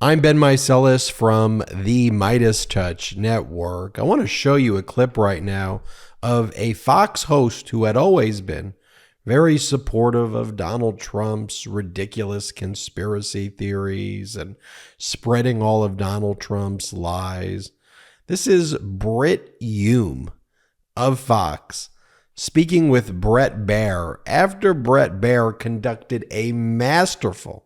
I'm Ben Meiselas from the MeidasTouch network. I want to show you a clip right now of a Fox host who had always been very supportive of Donald Trump's ridiculous conspiracy theories and spreading all of Donald Trump's lies. This is Brett Baier of Fox speaking with Brett Baier after Brett Baier conducted a masterful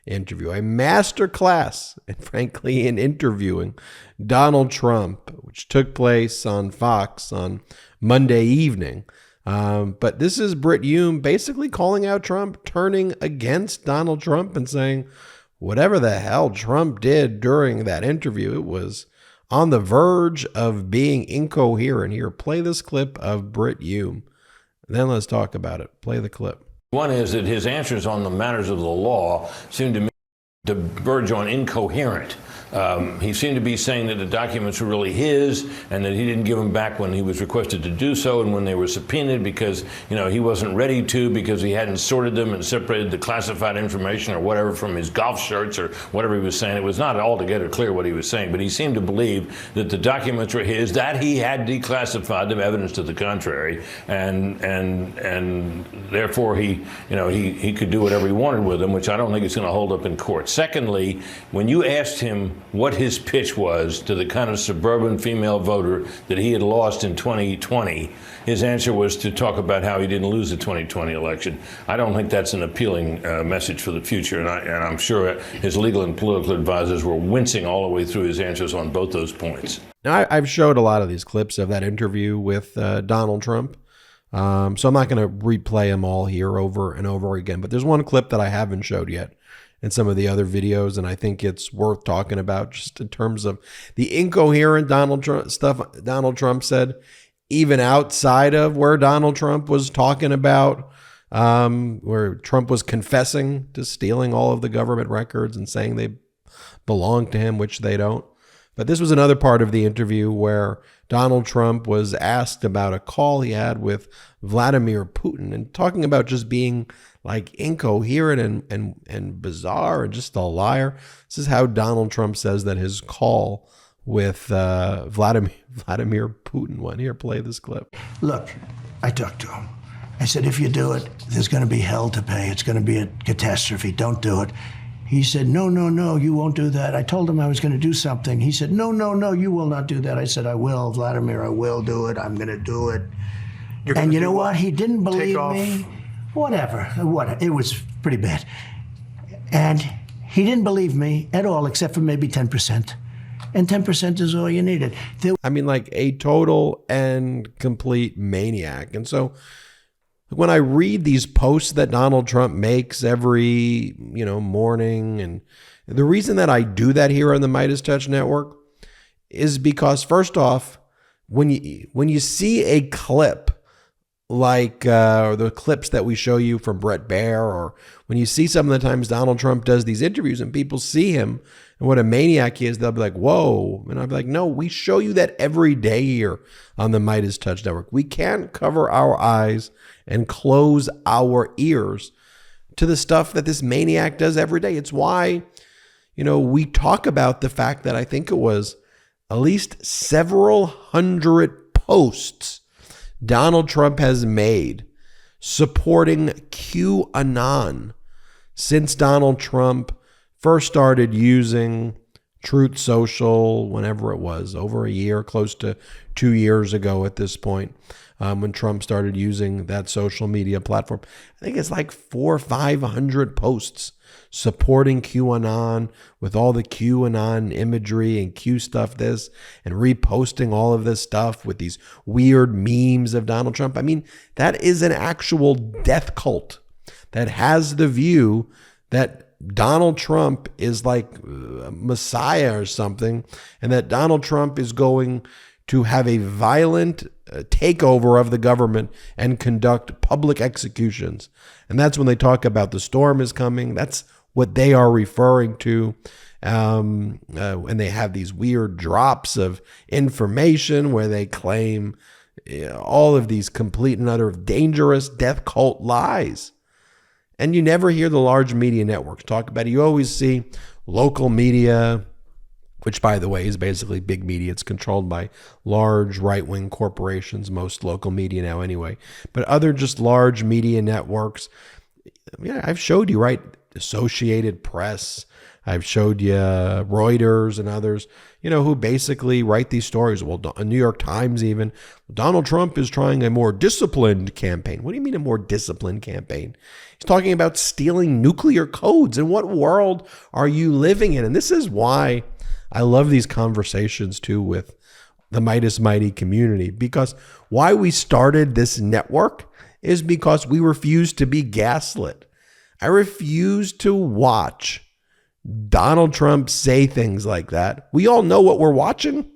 interview, a master class, and frankly, in interviewing Donald Trump, which took place on Fox on Monday evening. But this is Brett Baier basically calling out Trump, turning against Donald Trump and saying, whatever the hell Trump did during that interview, it was on the verge of being incoherent. Here, play this clip of Brett Baier. Then let's talk about it. Play the clip. One is that his answers on the matters of the law seem to me to verge on incoherent. He seemed to be saying that the documents were really his and that he didn't give them back when he was requested to do so and when they were subpoenaed because, he wasn't ready to because he hadn't sorted them and separated the classified information or whatever from his golf shirts or whatever he was saying. It was not altogether clear what he was saying, but he seemed to believe that the documents were his, that he had declassified them, evidence to the contrary, and therefore he could do whatever he wanted with them, which I don't think is going to hold up in court. Secondly, when you asked him what his pitch was to the kind of suburban female voter that he had lost in 2020, his answer was to talk about how he didn't lose the 2020 election. I don't think that's an appealing message for the future, and I'm sure his legal and political advisors were wincing all the way through his answers on both those points. Now, I've showed a lot of these clips of that interview with Donald Trump, so I'm not going to replay them all here over and over again, but there's one clip that I haven't showed yet in some of the other videos, and I think it's worth talking about just in terms of the incoherent Donald Trump stuff Donald Trump said, even outside of where Donald Trump was talking about, where Trump was confessing to stealing all of the government records and saying they belong to him, which they don't. But this was another part of the interview where Donald Trump was asked about a call he had with Vladimir Putin and talking about just being like incoherent and bizarre and just a liar. This is how Donald Trump says that his call with Vladimir Putin went. Here, play this clip. Look, I talked to him. I said, if you do it, there's going to be hell to pay. It's going to be a catastrophe. Don't do it. He said, no, you won't do that. I told him I was going to do something. He said, no, you will not do that. I said, I will, Vladimir, I will do it. I'm going to do it. And you know what? He didn't believe me. Whatever. It was pretty bad. And he didn't believe me at all, except for maybe 10%. And 10% is all you needed. I mean, like a total and complete maniac. And so when I read these posts that Donald Trump makes every, morning, and the reason that I do that here on the MeidasTouch network is because, first off, when you see a clip like the clips that we show you from Brett Baier, or when you see some of the times Donald Trump does these interviews and people see him and what a maniac he is, they'll be like, whoa. And I'll be like, no, we show you that every day here on the MeidasTouch network. We can't cover our eyes and close our ears to the stuff that this maniac does every day. It's why, we talk about the fact that I think it was at least several hundred posts Donald Trump has made supporting QAnon since Donald Trump first started using Truth Social, whenever it was, over a year, close to 2 years ago at this point, when Trump started using that social media platform. I think it's like 400 or 500 posts supporting QAnon with all the QAnon imagery and Q stuff this and reposting all of this stuff with these weird memes of Donald Trump. I mean, that is an actual death cult that has the view that Donald Trump is like a messiah or something, and that Donald Trump is going to have a violent takeover of the government and conduct public executions. And that's when they talk about the storm is coming. That's what they are referring to. And they have these weird drops of information where they claim all of these complete and utter dangerous death cult lies. And you never hear the large media networks talk about it. You always see local media, which, by the way, is basically big media. It's controlled by large right-wing corporations, most local media now anyway. But other just large media networks, I've showed you, right? Associated Press. I've showed you Reuters and others, who basically write these stories. Well, New York Times even. Donald Trump is trying a more disciplined campaign. What do you mean a more disciplined campaign? He's talking about stealing nuclear codes. In what world are you living in? And this is why I love these conversations too with the Meidas Mighty community, because why we started this network is because we refuse to be gaslit. I refuse to watch Donald Trump say things like that. We all know what we're watching.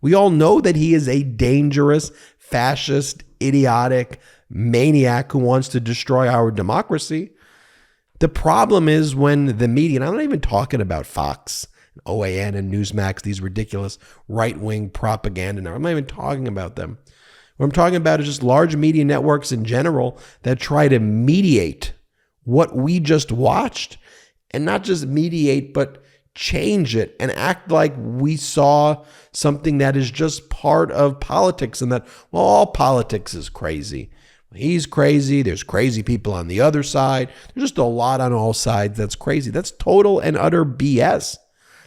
We all know that he is a dangerous, fascist, idiotic maniac who wants to destroy our democracy. The problem is when the media, and I'm not even talking about Fox, OAN and Newsmax, these ridiculous right-wing propaganda. I'm not even talking about them. What I'm talking about is just large media networks in general that try to mediate what we just watched, and not just mediate, but change it and act like we saw something that is just part of politics and that, well, all politics is crazy. He's crazy. There's crazy people on the other side. There's just a lot on all sides that's crazy. That's total and utter BS.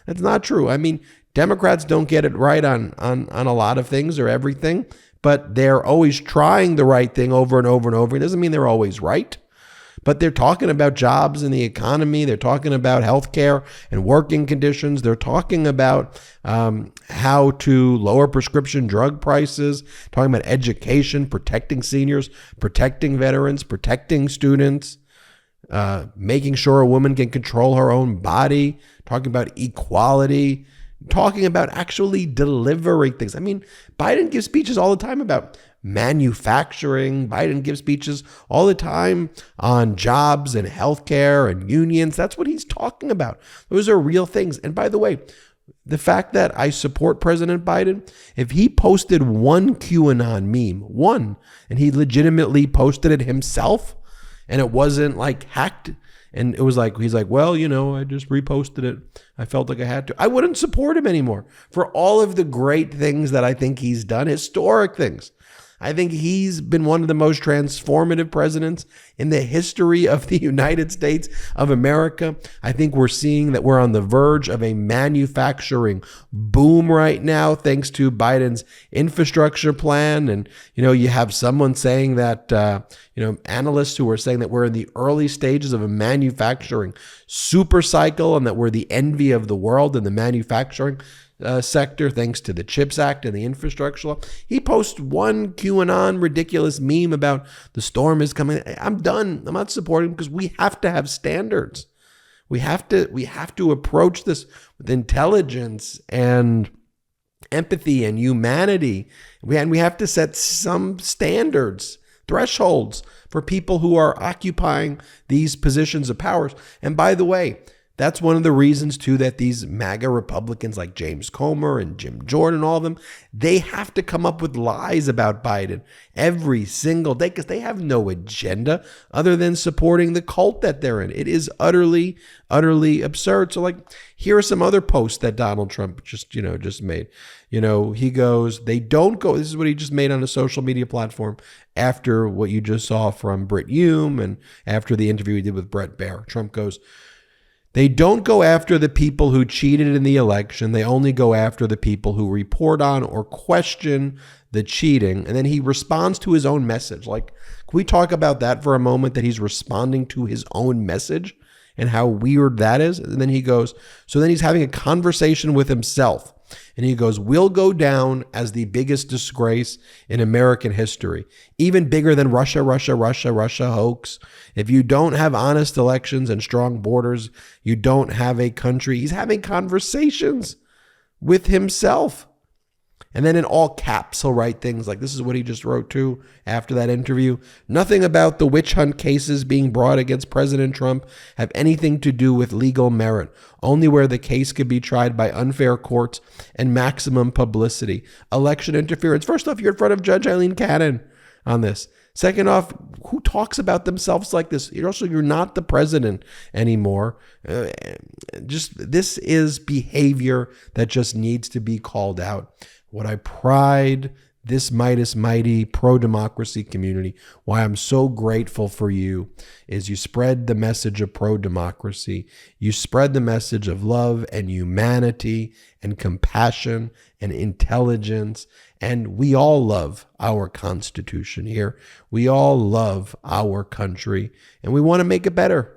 That's not true. I mean, Democrats don't get it right on a lot of things or everything, but they're always trying the right thing over and over and over. It doesn't mean they're always right. But they're talking about jobs and the economy. They're talking about healthcare and working conditions. They're talking about how to lower prescription drug prices, talking about education, protecting seniors, protecting veterans, protecting students, making sure a woman can control her own body, talking about equality, talking about actually delivering things. I mean, Biden gives speeches all the time about manufacturing. Biden gives speeches all the time on jobs and healthcare and unions. That's what he's talking about. Those are real things. And by the way, the fact that I support President Biden, if he posted one QAnon meme, one, and he legitimately posted it himself, and it wasn't like hacked, and it was like, he's like, well, I just reposted it. I felt like I had to. I wouldn't support him anymore for all of the great things that I think he's done, historic things. I think he's been one of the most transformative presidents in the history of the United States of America. I think we're seeing that we're on the verge of a manufacturing boom right now, thanks to Biden's infrastructure plan. And, you have someone saying that, analysts who are saying that we're in the early stages of a manufacturing super cycle and that we're the envy of the world in the manufacturing sector, thanks to the CHIPS Act and the infrastructure law. He posts one QAnon ridiculous meme about the storm is coming. I'm done. I'm not supporting him because we have to have standards. We have to approach this with intelligence and empathy and humanity. We have to set some standards, thresholds for people who are occupying these positions of power. And by the way, that's one of the reasons, too, that these MAGA Republicans like James Comer and Jim Jordan, all of them, they have to come up with lies about Biden every single day because they have no agenda other than supporting the cult that they're in. It is utterly, utterly absurd. So, here are some other posts that Donald Trump just made. He goes, they don't go, this is what he just made on a social media platform after what you just saw from Brit Hume and after the interview he did with Brett Baier. Trump goes, they don't go after the people who cheated in the election. They only go after the people who report on or question the cheating. And then he responds to his own message. Can we talk about that for a moment, that he's responding to his own message and how weird that is? And then he goes, so then he's having a conversation with himself. And he goes, we'll go down as the biggest disgrace in American history, even bigger than Russia hoax. If you don't have honest elections and strong borders, you don't have a country. He's having conversations with himself. And then in all caps, he'll write things like, this is what he just wrote too after that interview. Nothing about the witch hunt cases being brought against President Trump have anything to do with legal merit, only where the case could be tried by unfair courts and maximum publicity. Election interference. First off, you're in front of Judge Eileen Cannon on this. Second off, who talks about themselves like this? You're not the president anymore. This is behavior that just needs to be called out. What I pride this Meidas Mighty pro-democracy community, why I'm so grateful for you, is you spread the message of pro-democracy. You spread the message of love and humanity and compassion and intelligence. And we all love our Constitution here. We all love our country, and we want to make it better.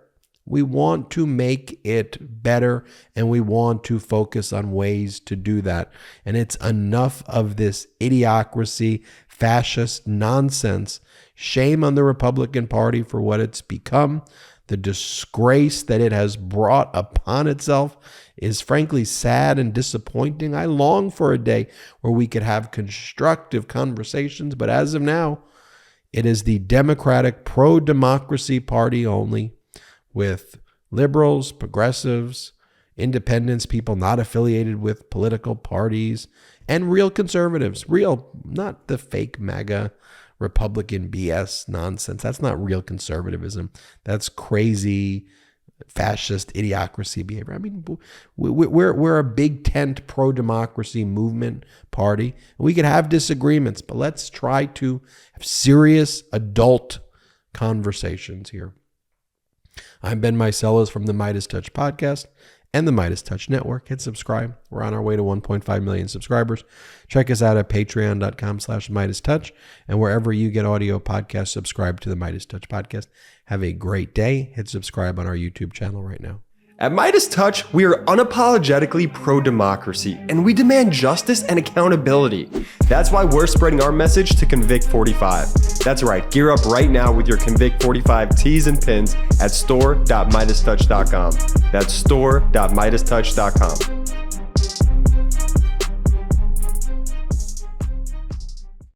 We want to make it better, and we want to focus on ways to do that. And it's enough of this idiocracy, fascist nonsense. Shame on the Republican Party for what it's become. The disgrace that it has brought upon itself is frankly sad and disappointing. I long for a day where we could have constructive conversations, but as of now, it is the Democratic pro-democracy party only, with liberals, progressives, independents, people not affiliated with political parties, and real conservatives. Real, not the fake MAGA Republican BS nonsense. That's not real conservatism. That's crazy fascist idiocracy behavior. I mean, we're a big tent pro-democracy movement party. We could have disagreements, but let's try to have serious adult conversations here. I'm Ben Meiselas from the MeidasTouch podcast and the MeidasTouch network. Hit subscribe. We're on our way to 1.5 million subscribers. Check us out at patreon.com/MeidasTouch, and wherever you get audio podcasts, subscribe to the MeidasTouch podcast. Have a great day. Hit subscribe on our YouTube channel right now. At MeidasTouch, we are unapologetically pro-democracy, and we demand justice and accountability. That's why we're spreading our message to Convict 45. That's right, gear up right now with your Convict 45 tees and pins at store.MeidasTouch.com. That's store.MeidasTouch.com.